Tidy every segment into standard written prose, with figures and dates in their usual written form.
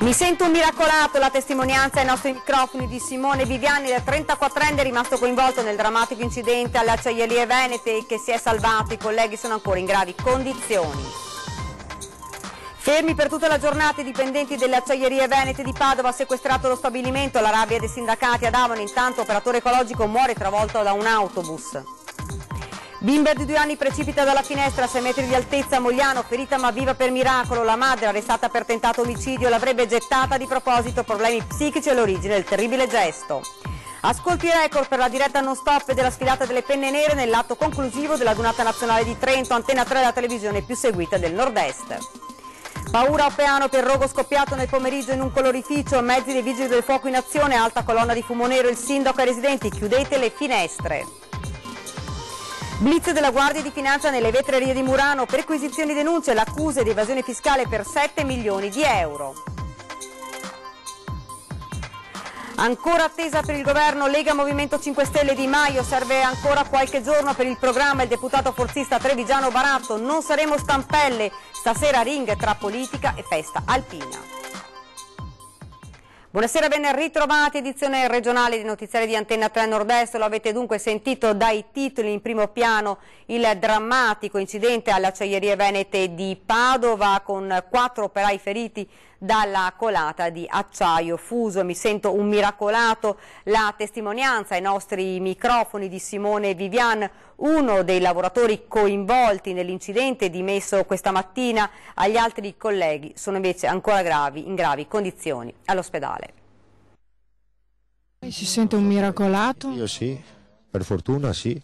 Mi sento un miracolato, la testimonianza ai nostri microfoni di Simone Viviani, del 34enne rimasto coinvolto nel drammatico incidente alle acciaierie venete che si è salvato. I colleghi sono ancora in gravi condizioni. Fermi per tutta la giornata i dipendenti delle acciaierie venete di Padova, sequestrato lo stabilimento, la rabbia dei sindacati ad Avano, intanto operatore ecologico muore travolto da un autobus. Bimba di 2 anni precipita dalla finestra a 6 metri di altezza a Mogliano, ferita ma viva per miracolo. La madre, arrestata per tentato omicidio, l'avrebbe gettata di proposito, problemi psichici all'origine del terribile gesto. Ascolti record per la diretta non stop della sfilata delle penne nere nell'atto conclusivo della Giornata Nazionale di Trento, Antena 3 la televisione più seguita del Nord-Est. Paura a Oppeano per rogo scoppiato nel pomeriggio in un colorificio, mezzi dei vigili del fuoco in azione, alta colonna di fumo nero, il sindaco ai residenti, chiudete le finestre. Blitz della Guardia di Finanza nelle vetrerie di Murano, perquisizioni denunce, l'accuse di evasione fiscale per 7 milioni di euro. Ancora attesa per il governo Lega Movimento 5 Stelle Di Maio, serve ancora qualche giorno per il programma. Il deputato forzista trevigiano Baratto, non saremo stampelle, stasera ring tra politica e festa alpina. Buonasera, ben ritrovati, edizione regionale di notiziari di Antena 3 Nord-Est. Lo avete dunque sentito dai titoli, in primo piano il drammatico incidente alle acciaierie venete di Padova con 4 operai feriti dalla colata di acciaio fuso. Mi sento un miracolato, la testimonianza ai nostri microfoni di Simone Vivian, uno dei lavoratori coinvolti nell'incidente dimesso questa mattina. Agli altri colleghi sono invece ancora in gravi condizioni all'ospedale. Si sente un miracolato? Io sì, per fortuna sì.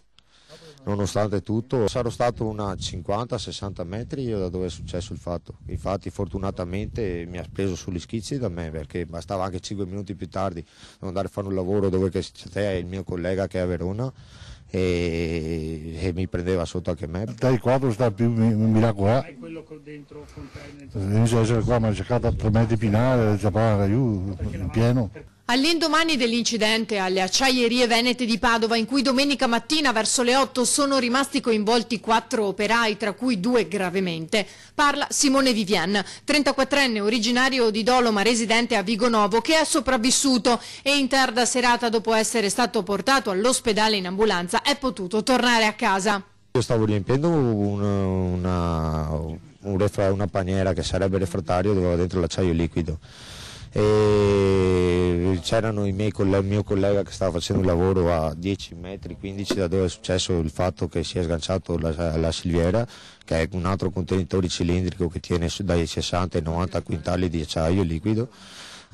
Nonostante tutto, sarò stato una 50-60 metri da dove è successo il fatto. Infatti fortunatamente mi ha preso sugli schizzi da me, perché bastava anche 5 minuti più tardi devo andare a fare un lavoro dove c'è te e il mio collega che è a Verona e mi prendeva sotto anche me. Dai quadro sta più miracolato. È quello che dentro con te. Inizia a essere qua, ma è cercato a 3 metri finale, già giù, in pieno. All'indomani dell'incidente alle acciaierie venete di Padova, in cui domenica mattina verso le 8 sono rimasti coinvolti 4 operai, tra cui 2 gravemente, parla Simone Vivian, 34enne originario di Dolo ma residente a Vigonovo, che è sopravvissuto e in tarda serata, dopo essere stato portato all'ospedale in ambulanza, è potuto tornare a casa. Io stavo riempiendo una paniera che sarebbe refrattario dove va dentro l'acciaio liquido. E c'erano il mio collega che stava facendo un lavoro a 10 metri, 15 da dove è successo il fatto che si è sganciato la Silviera, che è un altro contenitore cilindrico che tiene dai 60 ai 90 quintali di acciaio liquido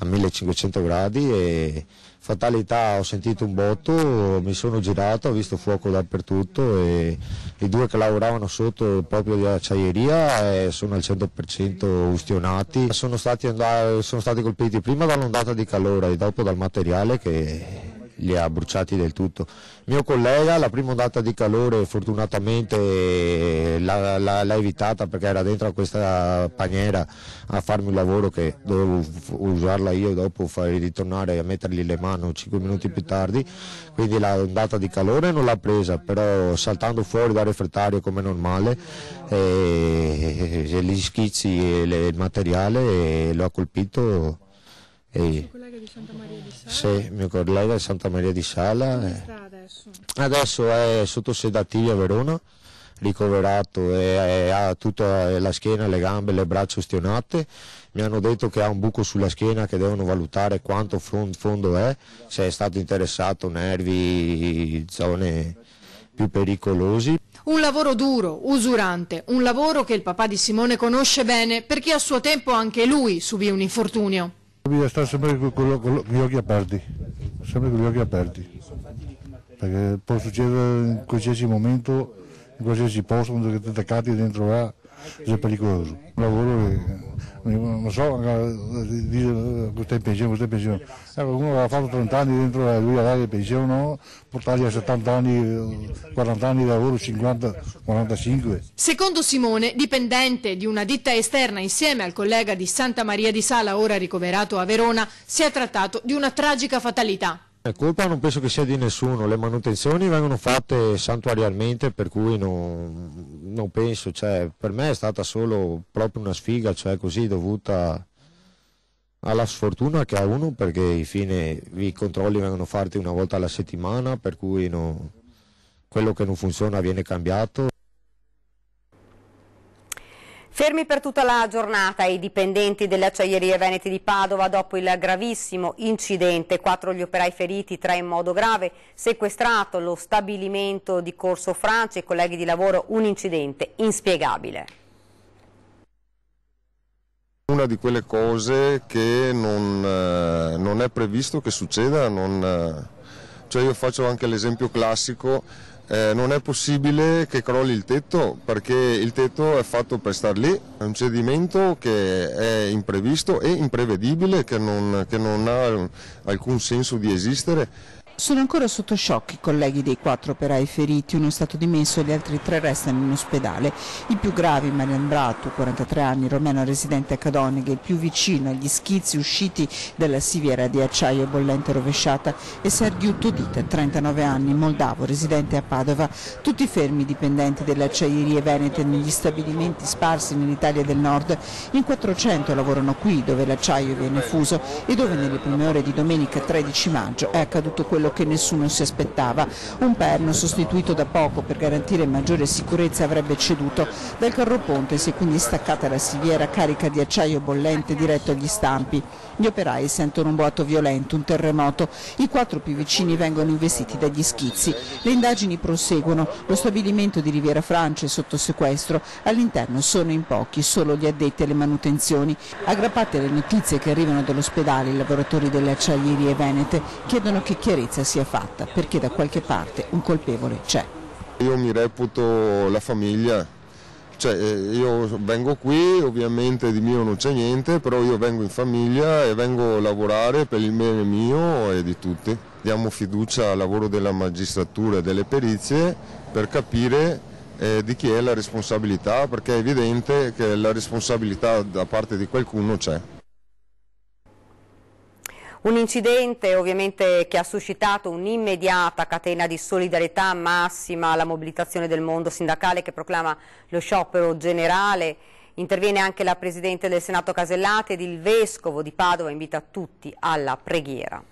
a 1500 gradi e fatalità, ho sentito un botto, mi sono girato, ho visto fuoco dappertutto e i 2 che lavoravano sotto proprio di acciaieria sono al 100% ustionati. Sono stati colpiti prima dall'ondata di calore e dopo dal materiale che li ha bruciati del tutto. Mio collega la prima ondata di calore fortunatamente l'ha evitata perché era dentro a questa paniera a farmi un lavoro che dovevo usarla io dopo, fare ritornare a mettergli le mani 5 minuti più tardi, quindi l'ondata di calore non l'ha presa, però saltando fuori dal refrattario come normale gli schizzi e il materiale lo ha colpito. Il suo collega di Santa Maria di Sala? Sì, mio collega di Santa Maria di Sala. Come sta adesso? Adesso è sotto sedativi a Verona, ricoverato e ha tutta la schiena, le gambe, le braccia ustionate. Mi hanno detto che ha un buco sulla schiena che devono valutare quanto fondo è, se è stato interessato nervi, zone più pericolosi. Un lavoro duro, usurante, un lavoro che il papà di Simone conosce bene perché a suo tempo anche lui subì un infortunio. Bisogna stare sempre con gli occhi aperti, perché può succedere in qualsiasi momento, in qualsiasi posto, quando ti attaccati dentro là, è pericoloso. Un lavoro che, non so, dire questa è pensione. Uno ha fatto 30 anni dentro lui a dare pensione, no? Portargli a 70 anni, 40 anni di lavoro, 50, 45. Secondo Simone, dipendente di una ditta esterna insieme al collega di Santa Maria di Sala, ora ricoverato a Verona, si è trattato di una tragica fatalità. La colpa non penso che sia di nessuno, le manutenzioni vengono fatte santuarialmente, per cui non penso, cioè, per me è stata solo proprio una sfiga, cioè così dovuta Ha la sfortuna che ha uno perché i controlli vengono fatti una volta alla settimana, per cui quello che non funziona viene cambiato. Fermi per tutta la giornata i dipendenti delle Acciaierie Venete di Padova dopo il gravissimo incidente, 4 gli operai feriti, 3 in modo grave, sequestrato lo stabilimento di Corso Francia, i colleghi di lavoro, un incidente inspiegabile. Una di quelle cose che non è previsto che succeda, cioè io faccio anche l'esempio classico. Non è possibile che crolli il tetto perché il tetto è fatto per star lì, è un cedimento che è imprevisto e imprevedibile, che non ha alcun senso di esistere. Sono ancora sotto shock i colleghi dei 4 operai feriti, uno è stato dimesso e gli altri 3 restano in ospedale. I più gravi, Marian Bratu, 43 anni, romeno residente a Cadoneghe, il più vicino agli schizzi usciti dalla siviera di acciaio bollente rovesciata, e Sergiu Todita, 39 anni, moldavo, residente a Padova, tutti fermi dipendenti delle Acciaierie Venete negli stabilimenti sparsi nell'Italia del Nord. In 400 lavorano qui, dove l'acciaio viene fuso e dove nelle prime ore di domenica 13 maggio è accaduto quello che nessuno si aspettava. Un perno sostituito da poco per garantire maggiore sicurezza avrebbe ceduto. Dal carroponte si è quindi staccata la siviera carica di acciaio bollente diretto agli stampi. Gli operai sentono un boato violento, un terremoto. I 4 più vicini vengono investiti dagli schizzi. Le indagini proseguono. Lo stabilimento di Riviera Francia è sotto sequestro. All'interno sono in pochi, solo gli addetti alle manutenzioni. Aggrappate alle notizie che arrivano dall'ospedale, i lavoratori delle Acciaierie Venete chiedono che chiarezza sia fatta, perché da qualche parte un colpevole c'è. Io mi reputo la famiglia, cioè io vengo qui, ovviamente di mio non c'è niente, però io vengo in famiglia e vengo a lavorare per il bene mio e di tutti. Diamo fiducia al lavoro della magistratura e delle perizie per capire di chi è la responsabilità, perché è evidente che la responsabilità da parte di qualcuno c'è. Un incidente ovviamente che ha suscitato un'immediata catena di solidarietà massima, la mobilitazione del mondo sindacale che proclama lo sciopero generale. Interviene anche la Presidente del Senato Casellati ed il Vescovo di Padova invita tutti alla preghiera.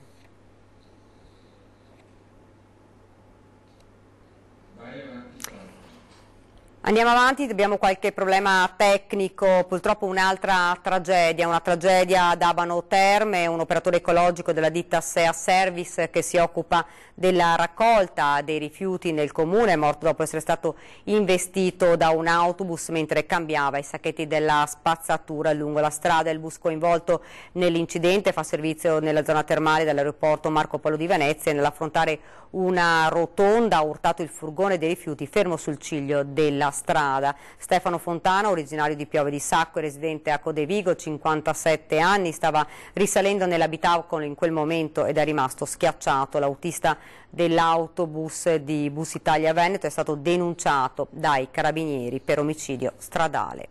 Andiamo avanti, abbiamo qualche problema tecnico, purtroppo un'altra tragedia, una tragedia ad Abano Terme, un operatore ecologico della ditta Sea Service che si occupa della raccolta dei rifiuti nel comune è morto dopo essere stato investito da un autobus mentre cambiava i sacchetti della spazzatura lungo la strada. Il bus coinvolto nell'incidente fa servizio nella zona termale dell'aeroporto Marco Polo di Venezia e nell'affrontare una rotonda ha urtato il furgone dei rifiuti fermo sul ciglio della strada. Stefano Fontana, originario di Piove di Sacco e residente a Codevigo, 57 anni, stava risalendo nell'abitacolo in quel momento ed è rimasto schiacciato. L'autista dell'autobus di Bus Italia Veneto è stato denunciato dai carabinieri per omicidio stradale.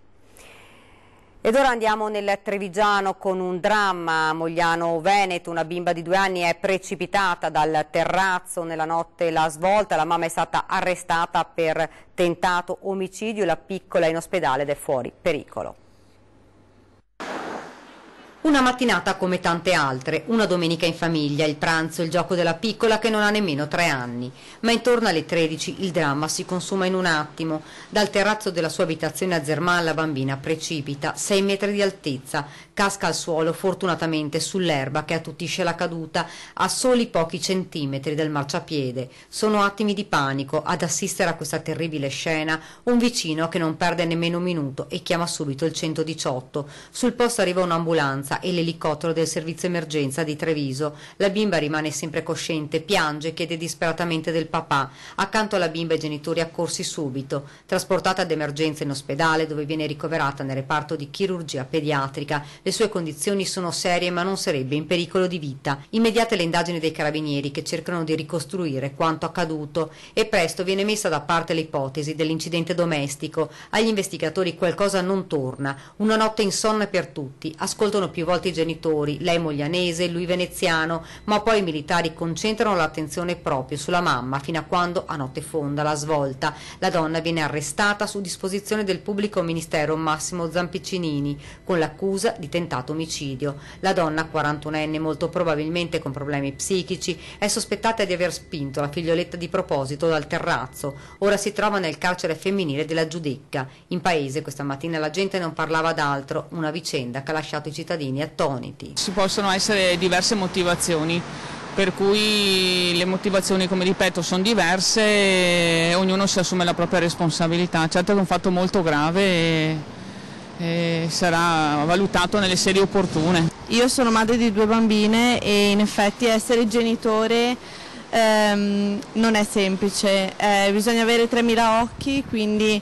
Ed ora andiamo nel Trevigiano con un dramma a Mogliano Veneto. Una bimba di 2 anni è precipitata dal terrazzo nella notte la svolta. La mamma è stata arrestata per tentato omicidio. La piccola è in ospedale ed è fuori pericolo. Una mattinata come tante altre, una domenica in famiglia, il pranzo, il gioco della piccola che non ha nemmeno 3 anni. Ma intorno alle 13 il dramma si consuma in un attimo. Dal terrazzo della sua abitazione a Zerman la bambina precipita, 6 metri di altezza, casca al suolo fortunatamente sull'erba che attutisce la caduta a soli pochi centimetri del marciapiede. Sono attimi di panico ad assistere a questa terribile scena, un vicino che non perde nemmeno un minuto e chiama subito il 118. Sul posto arriva un'ambulanza e l'elicottero del servizio emergenza di Treviso. La bimba rimane sempre cosciente, piange, chiede disperatamente del papà. Accanto alla bimba i genitori accorsi subito. Trasportata d'emergenza in ospedale dove viene ricoverata nel reparto di chirurgia pediatrica. Le sue condizioni sono serie ma non sarebbe in pericolo di vita. Immediate le indagini dei carabinieri che cercano di ricostruire quanto accaduto e presto viene messa da parte l'ipotesi dell'incidente domestico. Agli investigatori qualcosa non torna. Una notte insonne per tutti. Ascoltano più volte i genitori, lei moglianese, lui veneziano, ma poi i militari concentrano l'attenzione proprio sulla mamma fino a quando a notte fonda la svolta. La donna viene arrestata su disposizione del pubblico ministero Massimo Zampiccinini con l'accusa di tentato omicidio. La donna, 41enne, molto probabilmente con problemi psichici, è sospettata di aver spinto la figlioletta di proposito dal terrazzo. Ora si trova nel carcere femminile della Giudecca. In paese questa mattina la gente non parlava d'altro, una vicenda che ha lasciato i cittadini attoniti. Ci possono essere diverse motivazioni, per cui le motivazioni, come ripeto, sono diverse e ognuno si assume la propria responsabilità. Certo che è un fatto molto grave e sarà valutato nelle sedi opportune. Io sono madre di 2 bambine e in effetti essere genitore non è semplice, bisogna avere 3000 occhi, quindi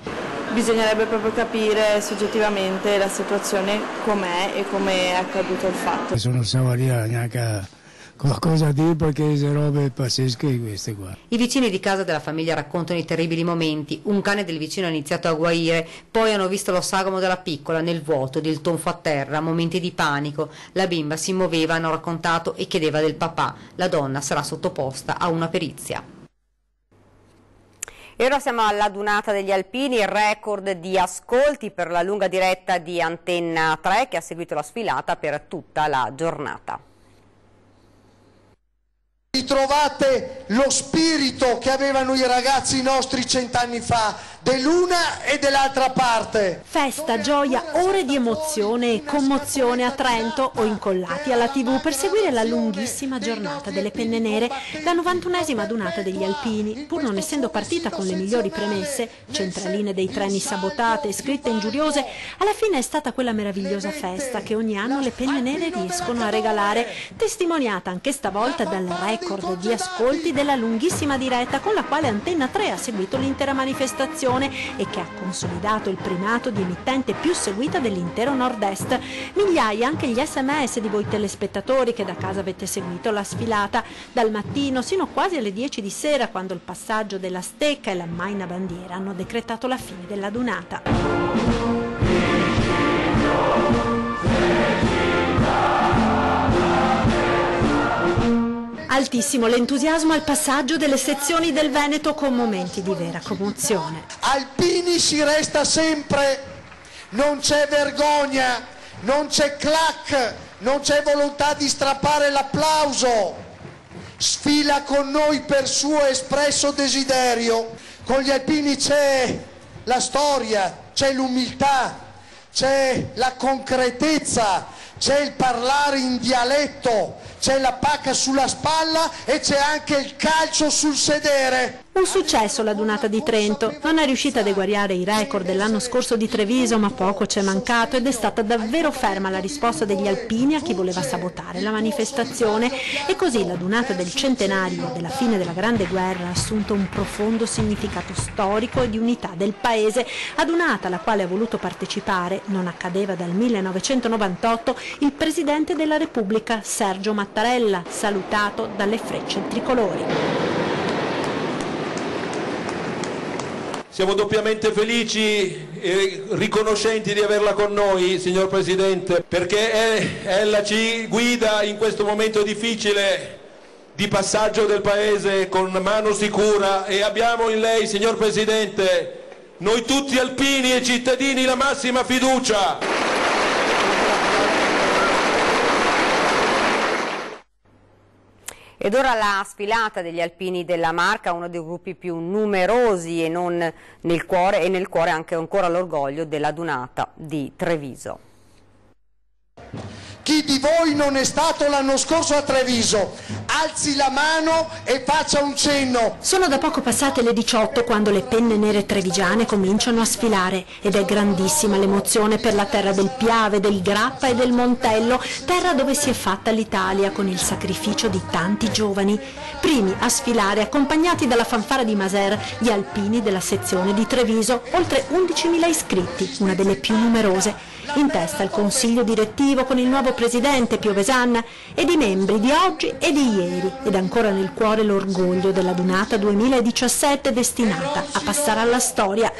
bisognerebbe proprio capire soggettivamente la situazione com'è e come è accaduto il fatto. Non so neanche cosa dire perché sono robe pazzesche queste qua. I vicini di casa della famiglia raccontano i terribili momenti. Un cane del vicino ha iniziato a guaire, poi hanno visto lo sagoma della piccola nel vuoto ed il tonfo a terra, momenti di panico. La bimba si muoveva, hanno raccontato, e chiedeva del papà. La donna sarà sottoposta a una perizia. E ora siamo alla Dunata degli Alpini, il record di ascolti per la lunga diretta di Antenna 3 che ha seguito la sfilata per tutta la giornata. Ritrovate lo spirito che avevano i ragazzi nostri 100 anni fa, dell'una e dell'altra parte. Festa, gioia, ore di emozione e commozione a Trento o incollati alla TV per seguire la lunghissima giornata delle penne nere, la 91esima Dunata degli Alpini. Pur non essendo partita con le migliori premesse, centraline dei treni sabotate e scritte ingiuriose, alla fine è stata quella meravigliosa festa che ogni anno le penne nere riescono a regalare, testimoniata anche stavolta dal record di ascolti della lunghissima diretta con la quale Antenna 3 ha seguito l'intera manifestazione e che ha consolidato il primato di emittente più seguita dell'intero nord-est. Migliaia anche gli sms di voi telespettatori che da casa avete seguito la sfilata dal mattino sino quasi alle 10 di sera, quando il passaggio della stecca e la Maina Bandiera hanno decretato la fine della Dunata. Altissimo l'entusiasmo al passaggio delle sezioni del Veneto con momenti di vera commozione. Alpini si resta sempre, non c'è vergogna, non c'è clac, non c'è volontà di strappare l'applauso. Sfila con noi per suo espresso desiderio. Con gli alpini c'è la storia, c'è l'umiltà, c'è la concretezza, c'è il parlare in dialetto, c'è la pacca sulla spalla e c'è anche il calcio sul sedere. Un successo la Dunata di Trento, non è riuscita ad eguagliare i record dell'anno scorso di Treviso, ma poco c'è mancato ed è stata davvero ferma la risposta degli alpini a chi voleva sabotare la manifestazione, e così la Dunata del centenario della fine della Grande Guerra ha assunto un profondo significato storico e di unità del paese. A Dunata alla quale ha voluto partecipare, non accadeva dal 1998, il Presidente della Repubblica Sergio Mattarella, salutato dalle frecce tricolori. Siamo doppiamente felici e riconoscenti di averla con noi, signor Presidente, perché ella ci guida in questo momento difficile di passaggio del Paese con mano sicura, e abbiamo in lei, signor Presidente, noi tutti alpini e cittadini, la massima fiducia. Ed ora la sfilata degli Alpini della Marca, uno dei gruppi più numerosi e nel cuore anche ancora l'orgoglio della Dunata di Treviso. Chi di voi non è stato l'anno scorso a Treviso? Alzi la mano e faccia un cenno. Sono da poco passate le 18 quando le penne nere trevigiane cominciano a sfilare ed è grandissima l'emozione per la terra del Piave, del Grappa e del Montello, terra dove si è fatta l'Italia con il sacrificio di tanti giovani. Primi a sfilare, accompagnati dalla fanfara di Maser, gli alpini della sezione di Treviso, oltre 11.000 iscritti, una delle più numerose. In testa il consiglio direttivo con il nuovo presidente Piovesan e di membri di oggi e di ieri, ed ancora nel cuore l'orgoglio della Dunata 2017 destinata a passare alla storia.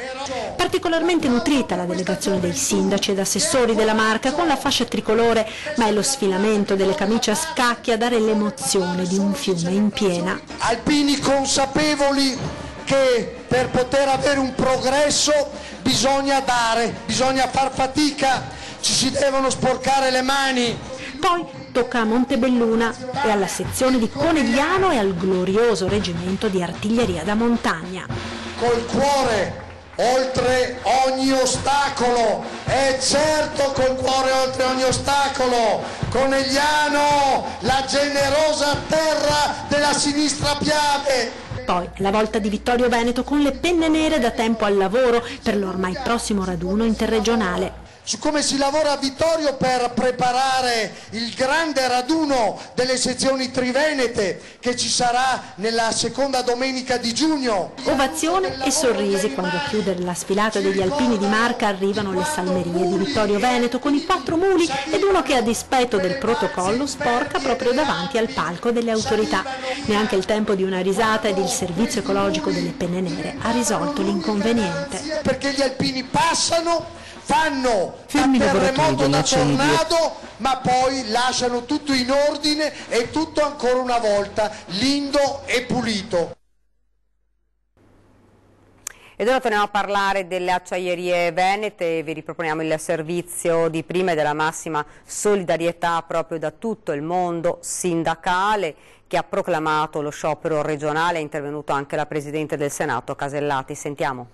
Particolarmente nutrita la delegazione dei sindaci ed assessori della Marca con la fascia tricolore, ma è lo sfilamento delle camicie a scacchi a dare l'emozione di un fiume in piena. Alpini consapevoli che per poter avere un progresso bisogna dare, bisogna far fatica, ci si devono sporcare le mani. Poi tocca a Montebelluna e alla sezione di Conegliano e al glorioso reggimento di artiglieria da montagna. Col cuore oltre ogni ostacolo, è certo col cuore oltre ogni ostacolo, Conegliano, la generosa terra della sinistra Piave. Poi la volta di Vittorio Veneto con le penne nere da tempo al lavoro per l'ormai prossimo raduno interregionale. Su come si lavora a Vittorio per preparare il grande raduno delle sezioni trivenete che ci sarà nella seconda domenica di giugno. Ovazione e sorrisi quando a chiudere la sfilata degli alpini di Marca arrivano le salmerie di Vittorio Veneto con i 4 muli ed uno che a dispetto del protocollo sporca proprio davanti al palco delle autorità. Neanche il tempo di una risata ed il servizio ecologico delle penne nere ha risolto l'inconveniente. Perché gli alpini passano, fanno Fermi da terremoto, da l'acciaieria. tornado, ma poi lasciano tutto in ordine e tutto ancora una volta lindo e pulito. Ed ora torniamo a parlare delle acciaierie venete e vi riproponiamo il servizio di prima e della massima solidarietà proprio da tutto il mondo sindacale che ha proclamato lo sciopero regionale. È intervenuto anche la Presidente del Senato Casellati. Sentiamo.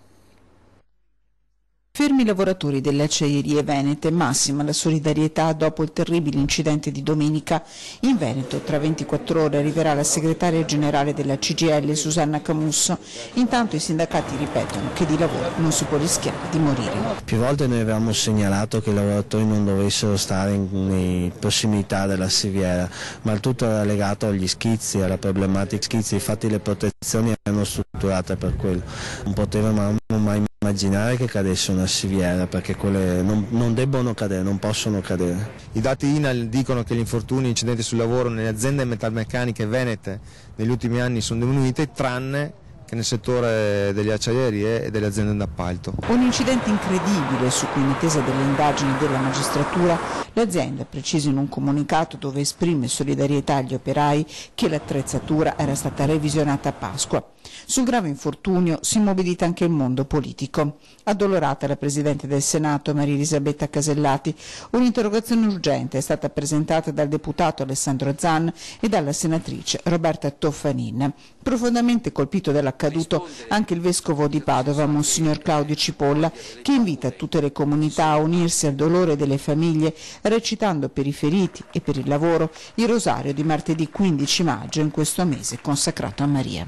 Fermi i lavoratori delle acciaierie venete, massima la solidarietà dopo il terribile incidente di domenica. In Veneto tra 24 ore arriverà la segretaria generale della CGIL Susanna Camusso. Intanto i sindacati ripetono che di lavoro non si può rischiare di morire. Più volte noi avevamo segnalato che i lavoratori non dovessero stare in prossimità della siviera, ma il tutto era legato agli schizzi, alla problematica schizzi, infatti le protezioni erano strutturate per quello. Non potevamo mai immaginare che cadesse una siviera, perché quelle non debbono cadere, non possono cadere. I dati INAIL dicono che gli infortuni e incidenti sul lavoro nelle aziende metalmeccaniche venete negli ultimi anni sono diminuiti, tranne che nel settore delle acciaierie e delle aziende d'appalto. Un incidente incredibile su cui, in attesa delle indagini della magistratura, l'azienda precisa in un comunicato dove esprime solidarietà agli operai che l'attrezzatura era stata revisionata a Pasqua. Sul grave infortunio si mobilita anche il mondo politico. Addolorata la Presidente del Senato Maria Elisabetta Casellati, un'interrogazione urgente è stata presentata dal deputato Alessandro Zan e dalla senatrice Roberta Toffanin. Profondamente colpito dall'accaduto anche il vescovo di Padova, Monsignor Claudio Cipolla, che invita tutte le comunità a unirsi al dolore delle famiglie recitando per i feriti e per il lavoro il rosario di martedì 15 maggio in questo mese consacrato a Maria.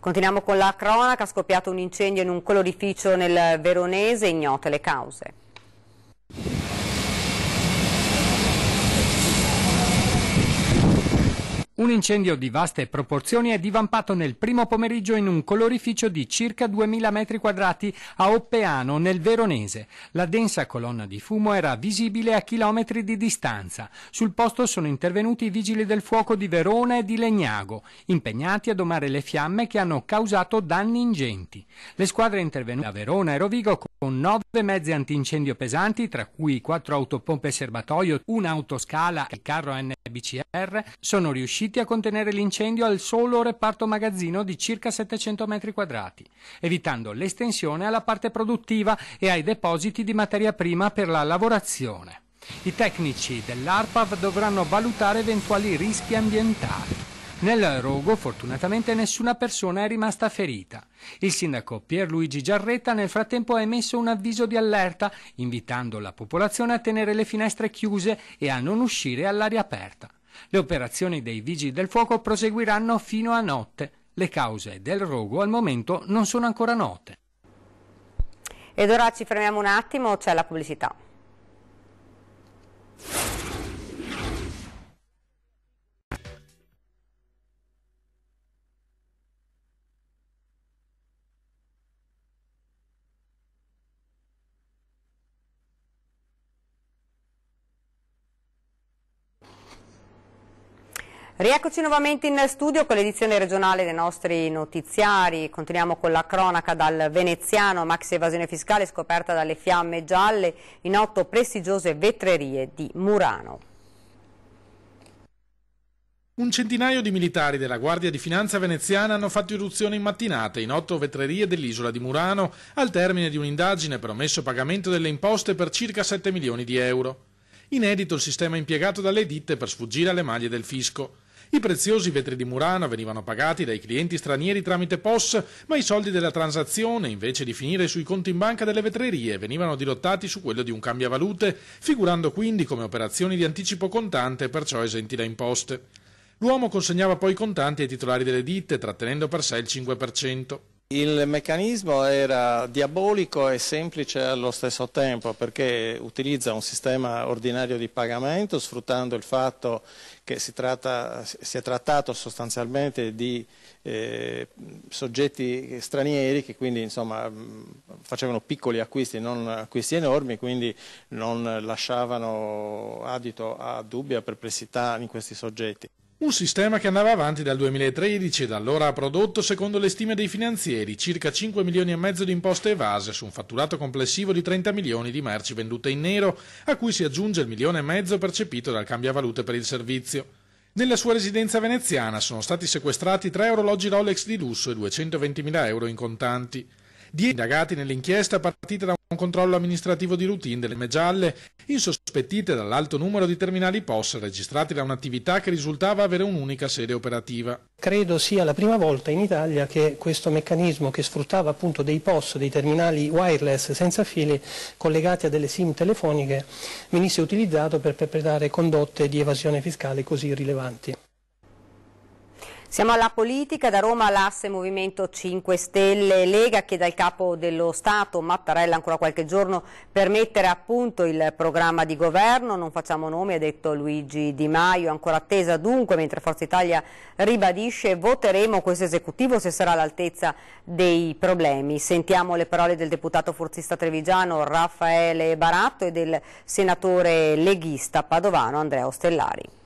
Continuiamo con la cronaca. Ha scoppiato un incendio in un colorificio nel Veronese, ignote le cause. Un incendio di vaste proporzioni è divampato nel primo pomeriggio in un colorificio di circa 2000 metri quadrati a Oppeano, nel Veronese. La densa colonna di fumo era visibile a chilometri di distanza. Sul posto sono intervenuti i vigili del fuoco di Verona e di Legnago, impegnati a domare le fiamme che hanno causato danni ingenti. Le squadre intervenute a Verona e Rovigo con 9 mezzi antincendio pesanti, tra cui 4 autopompe serbatoio, un autoscala e il carro NBCR, sono riusciti a contenere l'incendio al solo reparto magazzino di circa 700 metri quadrati, evitando l'estensione alla parte produttiva e ai depositi di materia prima per la lavorazione. I tecnici dell'ARPAV dovranno valutare eventuali rischi ambientali. Nel rogo, fortunatamente, nessuna persona è rimasta ferita. Il sindaco Pierluigi Giarretta nel frattempo ha emesso un avviso di allerta, invitando la popolazione a tenere le finestre chiuse e a non uscire all'aria aperta. Le operazioni dei vigili del fuoco proseguiranno fino a notte. Le cause del rogo al momento non sono ancora note. Ed ora ci fermiamo un attimo, c'è la pubblicità. Rieccoci nuovamente in studio con l'edizione regionale dei nostri notiziari. Continuiamo con la cronaca dal veneziano. Maxi evasione fiscale scoperta dalle fiamme gialle in 8 prestigiose vetrerie di Murano. Un centinaio di militari della Guardia di Finanza veneziana hanno fatto irruzione in mattinata in 8 vetrerie dell'isola di Murano al termine di un'indagine per omesso pagamento delle imposte per circa 7 milioni di euro. Inedito il sistema impiegato dalle ditte per sfuggire alle maglie del fisco. I preziosi vetri di Murano venivano pagati dai clienti stranieri tramite POS, ma i soldi della transazione, invece di finire sui conti in banca delle vetrerie, venivano dirottati su quello di un cambiavalute, figurando quindi come operazioni di anticipo contante, perciò esenti da imposte. L'uomo consegnava poi i contanti ai titolari delle ditte, trattenendo per sé il 5%. Il meccanismo era diabolico e semplice allo stesso tempo perché utilizza un sistema ordinario di pagamento sfruttando il fatto che si è trattato sostanzialmente di soggetti stranieri che quindi insomma facevano piccoli acquisti, non acquisti enormi, quindi non lasciavano adito a dubbi o perplessità in questi soggetti. Un sistema che andava avanti dal 2013 e da allora ha prodotto, secondo le stime dei finanzieri, circa 5 milioni e mezzo di imposte evase su un fatturato complessivo di 30 milioni di merci vendute in nero, a cui si aggiunge il 1,5 milioni percepito dal cambiavalute per il servizio. Nella sua residenza veneziana sono stati sequestrati 3 orologi Rolex di lusso e 220.000 euro in contanti. 10 indagati nell'inchiesta partita da un controllo amministrativo di routine delle fiamme gialle, insospettite dall'alto numero di terminali POS registrati da un'attività che risultava avere un'unica sede operativa. Credo sia la prima volta in Italia che questo meccanismo che sfruttava appunto dei POS, dei terminali wireless senza fili collegati a delle SIM telefoniche, venisse utilizzato per perpetrare condotte di evasione fiscale così rilevanti. Siamo alla politica. Da Roma l'asse Movimento 5 Stelle Lega chiede al capo dello Stato Mattarella ancora qualche giorno per mettere a punto il programma di governo. Non facciamo nomi, ha detto Luigi Di Maio, ancora attesa dunque, mentre Forza Italia ribadisce voteremo questo esecutivo se sarà all'altezza dei problemi. Sentiamo le parole del deputato forzista trevigiano Raffaele Baratto e del senatore leghista padovano Andrea Ostellari.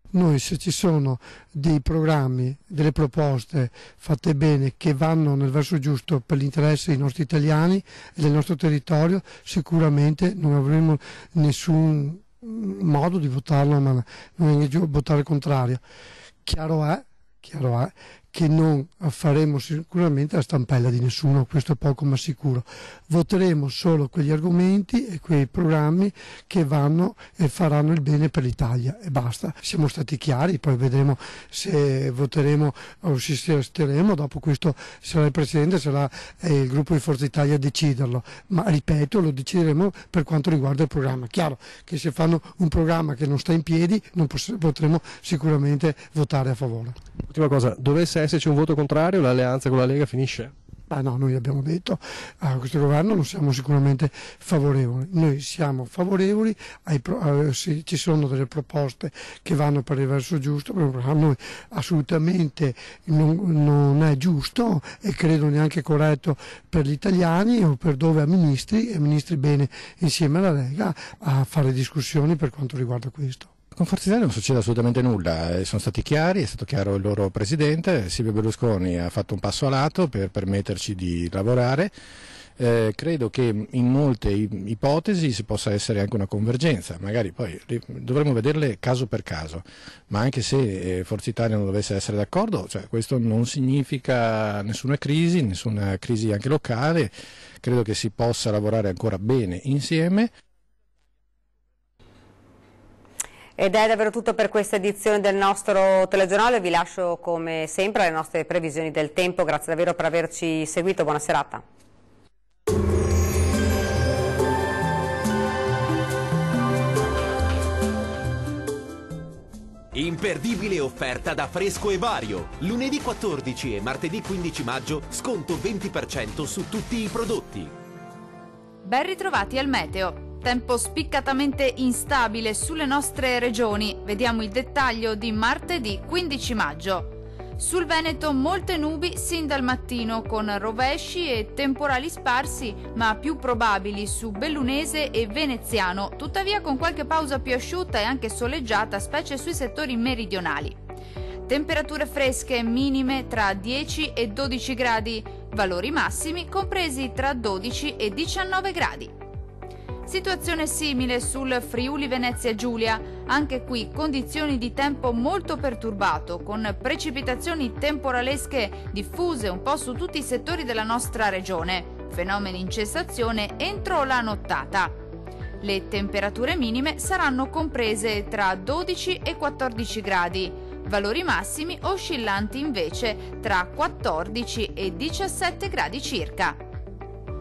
Noi, se ci sono dei programmi, delle proposte fatte bene che vanno nel verso giusto per l'interesse dei nostri italiani e del nostro territorio, sicuramente non avremo nessun modo di votarlo, ma non è votare contrario. Chiaro è che non faremo sicuramente la stampella di nessuno, questo è poco ma sicuro. Voteremo solo quegli argomenti e quei programmi che vanno e faranno il bene per l'Italia e basta. Siamo stati chiari, poi vedremo se voteremo o se asteremo, dopo questo sarà il Presidente, sarà il gruppo di Forza Italia a deciderlo, ma ripeto, lo decideremo per quanto riguarda il programma. Chiaro che se fanno un programma che non sta in piedi non potremo sicuramente votare a favore. Ultima cosa, dovesse esserci un voto contrario, l'alleanza con la Lega finisce? No, noi abbiamo detto a questo governo non siamo sicuramente favorevoli. Noi siamo favorevoli se ci sono delle proposte che vanno per il verso giusto, per noi assolutamente non è giusto e credo neanche corretto per gli italiani o per dove amministri bene insieme alla Lega a fare discussioni per quanto riguarda questo. Con Forza Italia non succede assolutamente nulla, sono stati chiari, è stato chiaro il loro presidente, Silvio Berlusconi ha fatto un passo a lato per permetterci di lavorare, credo che in molte ipotesi si possa essere anche una convergenza, magari poi dovremo vederle caso per caso, ma anche se Forza Italia non dovesse essere d'accordo, cioè, questo non significa nessuna crisi anche locale, credo che si possa lavorare ancora bene insieme. Ed è davvero tutto per questa edizione del nostro telegiornale, vi lascio come sempre alle nostre previsioni del tempo, grazie davvero per averci seguito, buona serata. Imperdibile offerta da Fresco e Vario. Lunedì 14 e martedì 15 maggio sconto 20% su tutti i prodotti. Ben ritrovati al meteo. Tempo spiccatamente instabile sulle nostre regioni. Vediamo il dettaglio di martedì 15 maggio. Sul Veneto molte nubi sin dal mattino, con rovesci e temporali sparsi, ma più probabili su Bellunese e Veneziano, tuttavia con qualche pausa più asciutta e anche soleggiata, specie sui settori meridionali. Temperature fresche minime tra 10 e 12 gradi, valori massimi compresi tra 12 e 19 gradi. Situazione simile sul Friuli Venezia Giulia, anche qui condizioni di tempo molto perturbato, con precipitazioni temporalesche diffuse un po' su tutti i settori della nostra regione, fenomeni in cessazione entro la nottata. Le temperature minime saranno comprese tra 12 e 14 gradi, valori massimi oscillanti invece tra 14 e 17 gradi circa.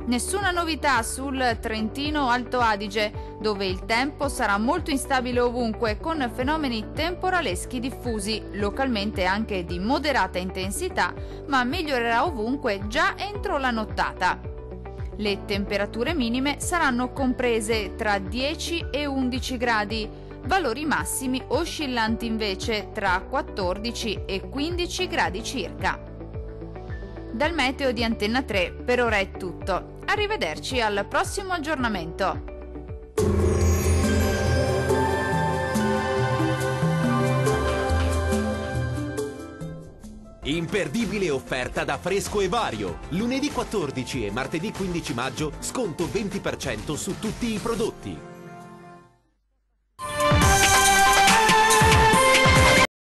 Nessuna novità sul Trentino Alto Adige, dove il tempo sarà molto instabile ovunque, con fenomeni temporaleschi diffusi, localmente anche di moderata intensità, ma migliorerà ovunque già entro la nottata. Le temperature minime saranno comprese tra 10 e 11 gradi, valori massimi oscillanti invece tra 14 e 15 gradi circa. Dal meteo di Antenna 3 per ora è tutto. Arrivederci al prossimo aggiornamento. Imperdibile offerta da Fresco e Vario. Lunedì 14 e martedì 15 maggio sconto 20% su tutti i prodotti.